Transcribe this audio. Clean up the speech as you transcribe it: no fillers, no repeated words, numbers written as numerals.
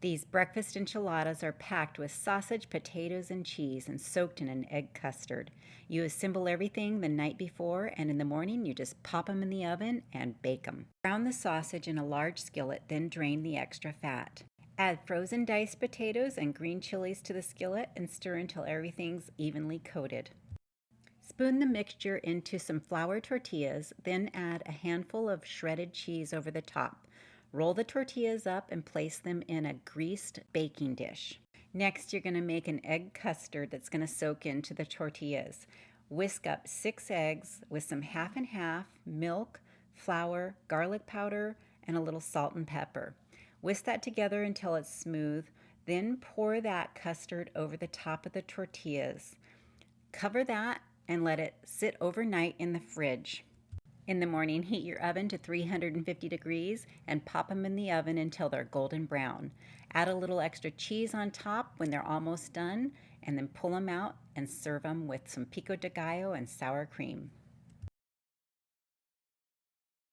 These breakfast enchiladas are packed with sausage, potatoes, and cheese and soaked in an egg custard. You assemble everything the night before, and in the morning you just pop them in the oven and bake them. Brown the sausage in a large skillet, then drain the extra fat. Add frozen diced potatoes and green chilies to the skillet and stir until everything's evenly coated. Spoon the mixture into some flour tortillas, then add a handful of shredded cheese over the top. Roll the tortillas up and place them in a greased baking dish. Next, you're going to make an egg custard that's going to soak into the tortillas. Whisk up 6 eggs with some half and half, milk, flour, garlic powder, and a little salt and pepper. Whisk that together until it's smooth, then pour that custard over the top of the tortillas. Cover that and let it sit overnight in the fridge. In the morning, heat your oven to 350 degrees and pop them in the oven until they're golden brown. Add a little extra cheese on top when they're almost done, and then pull them out and serve them with some pico de gallo and sour cream.